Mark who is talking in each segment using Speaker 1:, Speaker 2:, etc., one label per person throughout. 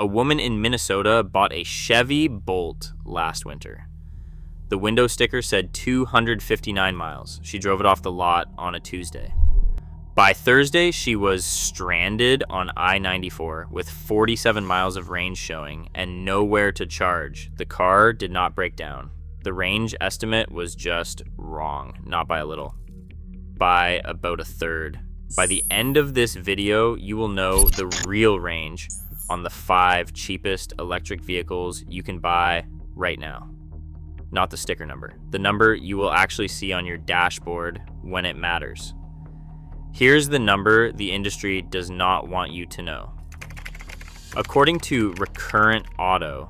Speaker 1: A woman in Minnesota bought a Chevy Bolt last winter. The window sticker said 259 miles. She drove it off the lot on a Tuesday. By Thursday, she was stranded on I-94 with 47 miles of range showing and nowhere to charge. The car did not break down. The range estimate was just wrong, not by a little, by about a third. By the end of this video, you will know the real range on the 5 cheapest electric vehicles you can buy right now. Not the sticker number, the number you will actually see on your dashboard when it matters. Here's the number the industry does not want you to know. According to Recurrent Auto,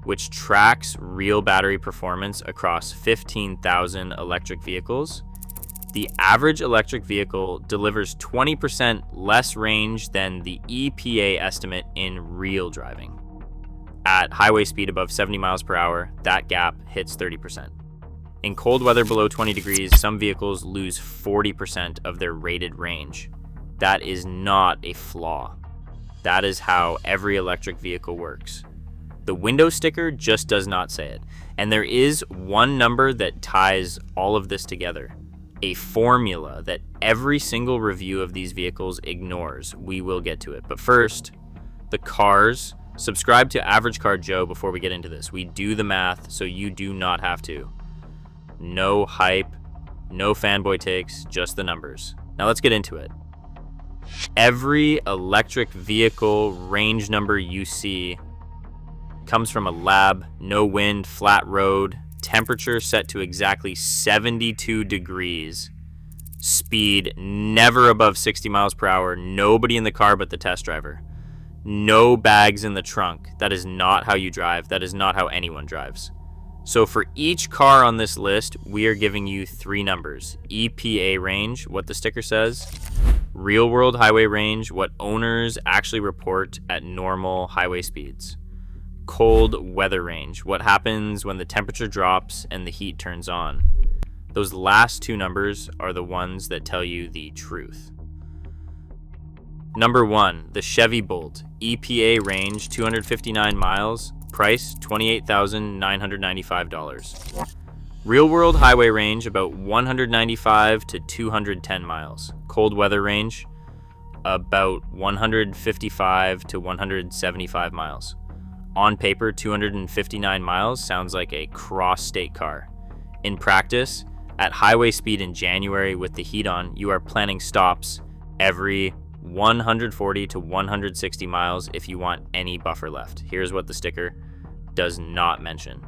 Speaker 1: which tracks real battery performance across 15,000 electric vehicles, the average electric vehicle delivers 20% less range than the EPA estimate in real driving. At highway speed above 70 miles per hour, that gap hits 30%. In cold weather below 20 degrees, some vehicles lose 40% of their rated range. That is not a flaw. That is how every electric vehicle works. The window sticker just does not say it. And there is one number that ties all of this together. A formula that every single review of these vehicles ignores. We will get to it. But first, the cars. Subscribe to Average Car Joe before we get into this. We do the math so you do not have to. No hype, no fanboy takes, just the numbers. Now let's get into it. Every electric vehicle range number you see comes from a lab, no wind, flat road, temperature set to exactly 72 degrees, speed never above 60 miles per hour, nobody in the car but the test driver, no bags in the trunk. That is not how you drive. That is not how anyone drives. So for each car on this list, we are giving you 3 numbers. EPA range, what the sticker says. Real world highway range, what owners actually report at normal highway speeds. Cold weather range, what happens when the temperature drops and the heat turns on. Those last 2 numbers are the ones that tell you the truth. Number 1, the Chevy Bolt. EPA range, 259 miles. Price, $28,995. Real world highway range, about 195 to 210 miles. Cold weather range, about 155 to 175 miles. On paper, 259 miles sounds like a cross-state car. In practice, at highway speed in January with the heat on, you are planning stops every 140 to 160 miles if you want any buffer left. Here's what the sticker does not mention.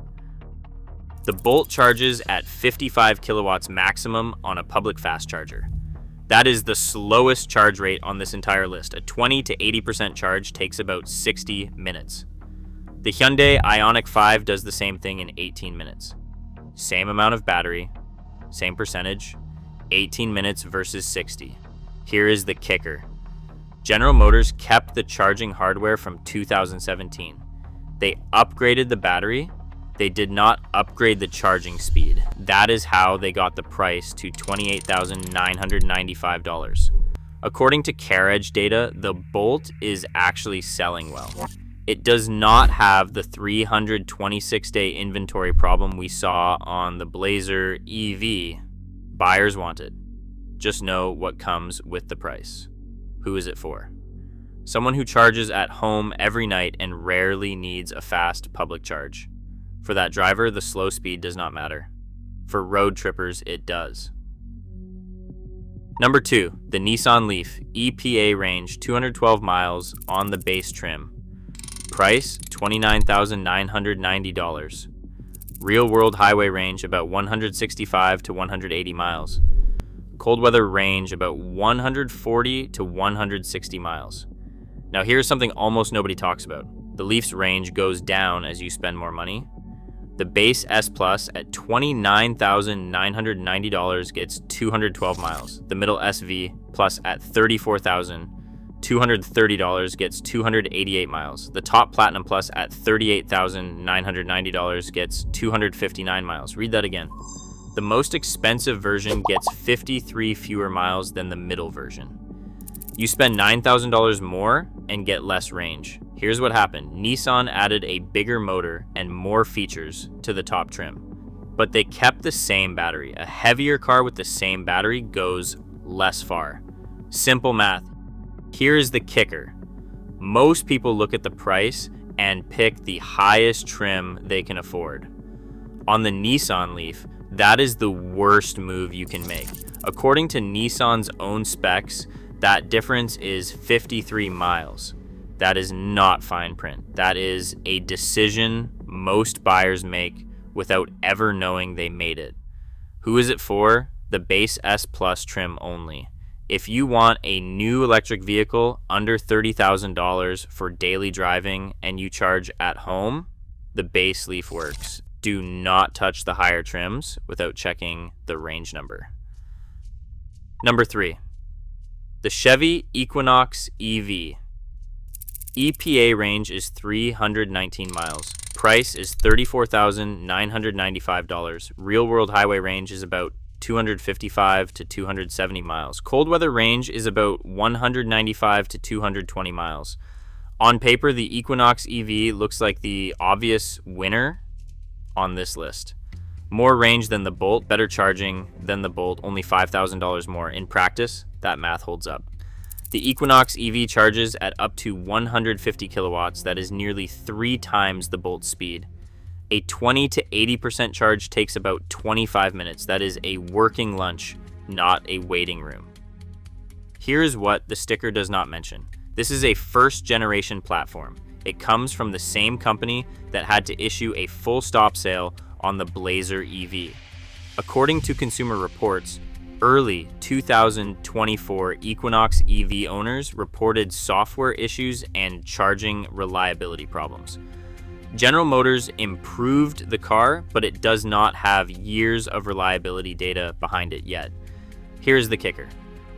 Speaker 1: The Bolt charges at 55 kilowatts maximum on a public fast charger. That is the slowest charge rate on this entire list. A 20 to 80% charge takes about 60 minutes. The Hyundai IONIQ 5 does the same thing in 18 minutes. Same amount of battery, same percentage, 18 minutes versus 60. Here is the kicker. General Motors kept the charging hardware from 2017. They upgraded the battery. They did not upgrade the charging speed. That is how they got the price to $28,995. According to CareEdge data, the Bolt is actually selling well. It does not have the 326-day inventory problem we saw on the Blazer EV. Buyers want it. Just know what comes with the price. Who is it for? Someone who charges at home every night and rarely needs a fast public charge. For that driver, the slow speed does not matter. For road trippers, it does. Number 2, the Nissan Leaf. EPA range, 212 miles on the base trim. Price, $29,990. Real world highway range, about 165 to 180 miles. Cold weather range, about 140 to 160 miles. Now here's something almost nobody talks about. The Leaf's range goes down as you spend more money. The base S Plus at $29,990 gets 212 miles. The middle SV Plus at $34,230 gets 288 miles. The top Platinum Plus at $38,990 gets 259 miles. Read that again. The most expensive version gets 53 fewer miles than the middle version. You spend $9,000 more and get less range. Here's what happened. Nissan added a bigger motor and more features to the top trim, but they kept the same battery. A heavier car with the same battery goes less far. Simple math. Here's the kicker. Most people look at the price and pick the highest trim they can afford. On the Nissan Leaf, that is the worst move you can make. According to Nissan's own specs, that difference is 53 miles. That is not fine print. That is a decision most buyers make without ever knowing they made it. Who is it for? The base S Plus trim only. If you want a new electric vehicle under $30,000 for daily driving and you charge at home, the base Leaf works. Do not touch the higher trims without checking the range number. Number 3, the Chevy Equinox EV. EPA range is 319 miles. Price is $34,995. Real world highway range is about 255 to 270 miles. Cold weather range is about 195 to 220 miles. On paper, the Equinox EV looks like the obvious winner on this list. More range than the Bolt, better charging than the Bolt, only $5,000 more. In practice, that math holds up. The Equinox EV charges at up to 150 kilowatts. That is nearly 3 times the Bolt's speed. A 20 to 80% charge takes about 25 minutes. That is a working lunch, not a waiting room. Here's what the sticker does not mention. This is a first-generation platform. It comes from the same company that had to issue a full stop sale on the Blazer EV. According to Consumer Reports, early 2024 Equinox EV owners reported software issues and charging reliability problems. General Motors improved the car, but it does not have years of reliability data behind it yet. Here's the kicker.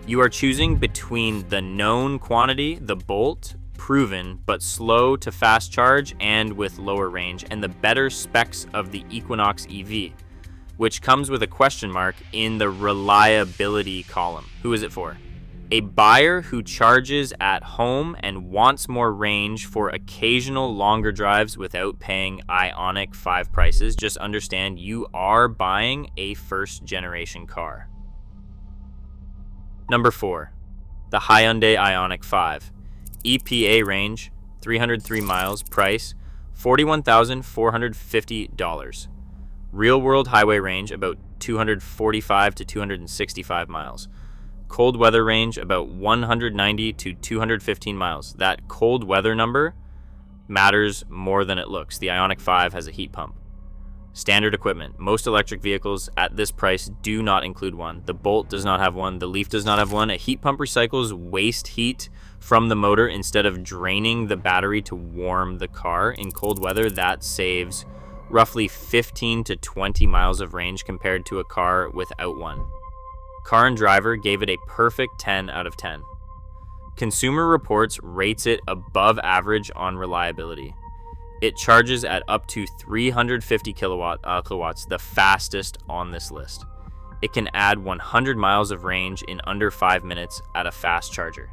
Speaker 1: You are choosing between the known quantity, the Bolt, proven but slow to fast charge and with lower range, and the better specs of the Equinox EV, which comes with a question mark in the reliability column. Who is it for? A buyer who charges at home and wants more range for occasional longer drives without paying IONIQ 5 prices. Just understand you are buying a first generation car. Number 4, the Hyundai IONIQ 5. EPA range, 303 miles. Price, $41,450. Real world highway range, about 245 to 265 miles. Cold weather range, about 190 to 215 miles. That cold weather number matters more than it looks. The IONIQ 5 has a heat pump. Standard equipment. Most electric vehicles at this price do not include one. The Bolt does not have one. The Leaf does not have one. A heat pump recycles waste heat from the motor instead of draining the battery to warm the car. In cold weather, that saves roughly 15 to 20 miles of range compared to a car without one. Car and Driver gave it a perfect 10 out of 10. Consumer Reports rates it above average on reliability. It charges at up to 350 kilowatts, the fastest on this list. It can add 100 miles of range in under 5 minutes at a fast charger.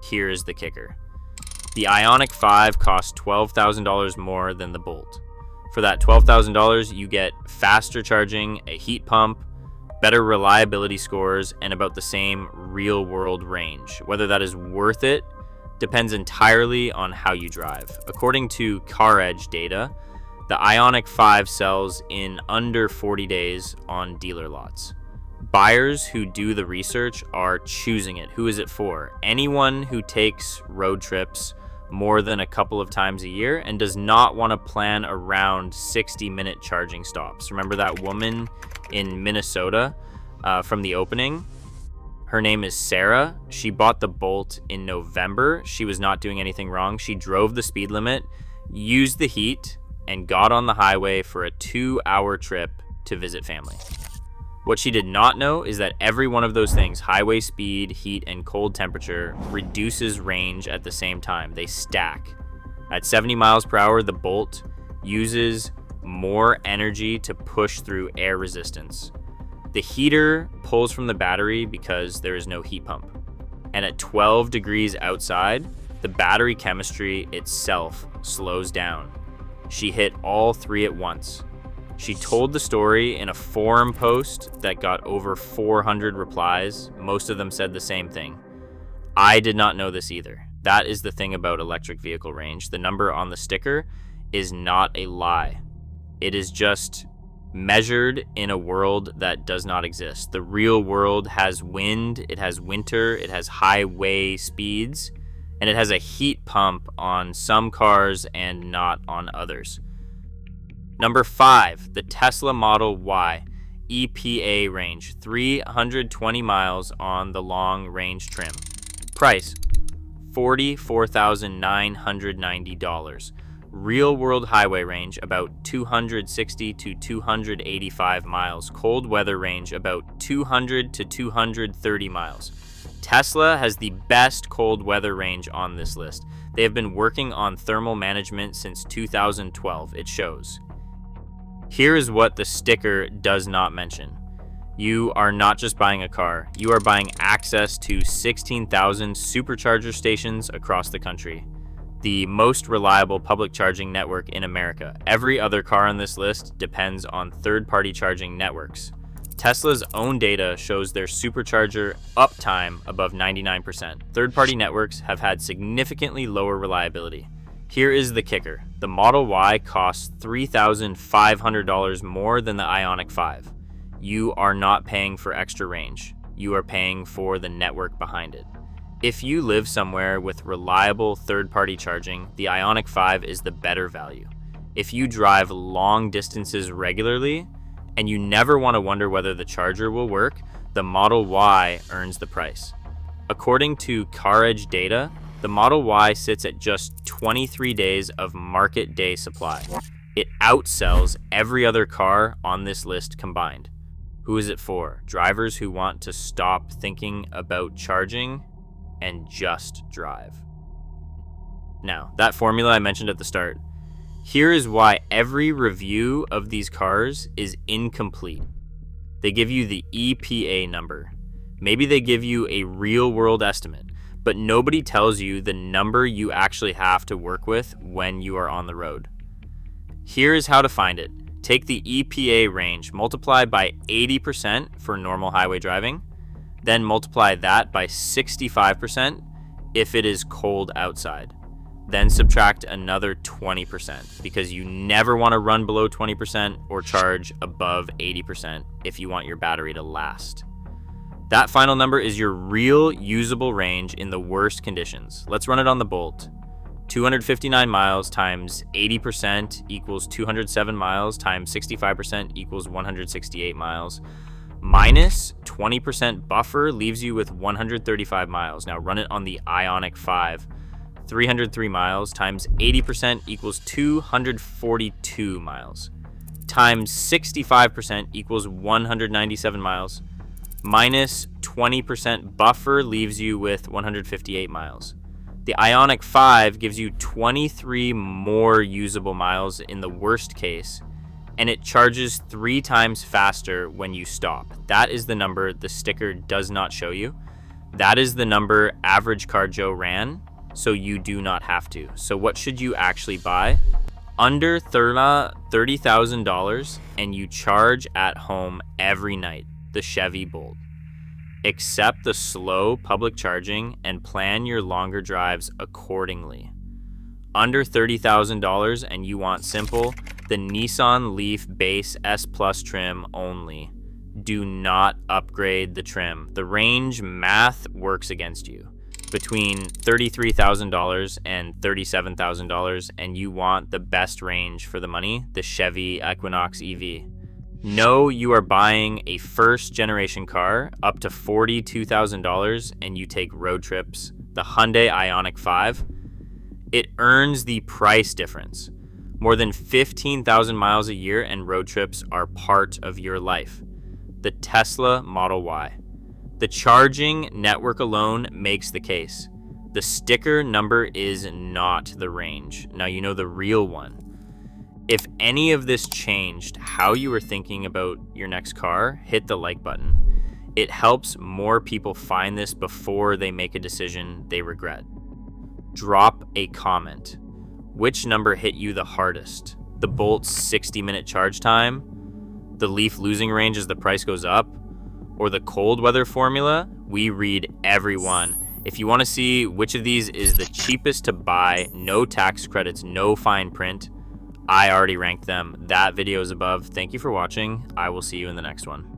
Speaker 1: Here's the kicker. The IONIQ 5 costs $12,000 more than the Bolt. For that $12,000, you get faster charging, a heat pump, better reliability scores, and about the same real-world range. Whether that is worth it depends entirely on how you drive. According to CarEdge data, the IONIQ 5 sells in under 40 days on dealer lots. Buyers who do the research are choosing it. Who is it for? Anyone who takes road trips more than a couple of times a year and does not want to plan around 60-minute charging stops. Remember that woman in Minnesota from the opening? Her name is Sarah. She bought the Bolt in November. She was not doing anything wrong. She drove the speed limit, used the heat, and got on the highway for a 2-hour trip to visit family. What she did not know is that every one of those things, highway speed, heat, and cold temperature, reduces range at the same time. They stack. At 70 miles per hour, the Bolt uses more energy to push through air resistance. The heater pulls from the battery because there is no heat pump. And at 12 degrees outside, The battery chemistry itself slows down. She hit all three at once. She told the story in a forum post that got over 400 replies. Most of them said the same thing. I did not know this either. That is the thing about electric vehicle range. The number on the sticker is not a lie. It is just measured in a world that does not exist. The real world has wind, it has winter, it has highway speeds, and it has a heat pump on some cars and not on others. Number 5, the Tesla Model Y EPA range, 320 miles on the long range trim. Price, $44,990. Real world highway range, about 260 to 285 miles. Cold weather range, about 200 to 230 miles. Tesla has the best cold weather range on this list. They have been working on thermal management since 2012, it shows. Here is what the sticker does not mention. You are not just buying a car, you are buying access to 16,000 supercharger stations across the country. The most reliable public charging network in America. Every other car on this list depends on third-party charging networks. Tesla's own data shows their supercharger uptime above 99%. Third-party networks have had significantly lower reliability. Here is the kicker. The Model Y costs $3,500 more than the IONIQ 5. You are not paying for extra range. You are paying for the network behind it. If you live somewhere with reliable third-party charging, the IONIQ 5 is the better value. If you drive long distances regularly and you never want to wonder whether the charger will work, the Model Y earns the price. According to CarEdge data, the Model Y sits at just 23 days of market day supply. It outsells every other car on this list combined. Who is it for? Drivers who want to stop thinking about charging and just drive. Now, that formula I mentioned at the start. Here is why every review of these cars is incomplete. They give you the EPA number. Maybe they give you a real-world estimate, but nobody tells you the number you actually have to work with when you are on the road. Here is how to find it. Take the EPA range, multiply by 80% for normal highway driving, then multiply that by 65% if it is cold outside. Then subtract another 20% because you never want to run below 20% or charge above 80% if you want your battery to last. That final number is your real usable range in the worst conditions. Let's run it on the Bolt. 259 miles times 80% equals 207 miles times 65% equals 168 miles. Minus 20% buffer leaves you with 135 miles. Now run it on the IONIQ 5. 303 miles times 80% equals 242 miles. Times 65% equals 197 miles. Minus 20% buffer leaves you with 158 miles. The IONIQ 5 gives you 23 more usable miles in the worst case, and it charges 3 times faster when you stop. That is the number the sticker does not show you. That is the number Average Car Joe ran, so you do not have to. So what should you actually buy? Under $30,000 and you charge at home every night, the Chevy Bolt. Accept the slow public charging and plan your longer drives accordingly. Under $30,000 and you want simple, the Nissan Leaf base S Plus trim only. Do not upgrade the trim. The range math works against you. Between $33,000 and $37,000 and you want the best range for the money, the Chevy Equinox EV. Know you are buying a first generation car up to $42,000 and you take road trips, the Hyundai IONIQ 5. It earns the price difference. More than 15,000 miles a year and road trips are part of your life. The Tesla Model Y. The charging network alone makes the case. The sticker number is not the range. Now you know the real one. If any of this changed how you were thinking about your next car, hit the like button. It helps more people find this before they make a decision they regret. drop a comment. Which number hit you the hardest? The Bolt's 60-minute charge time? The Leaf losing range as the price goes up? Or the cold weather formula? We read every one. If you want to see which of these is the cheapest to buy, no tax credits, no fine print, I already ranked them. That video is above. Thank you for watching. I will see you in the next one.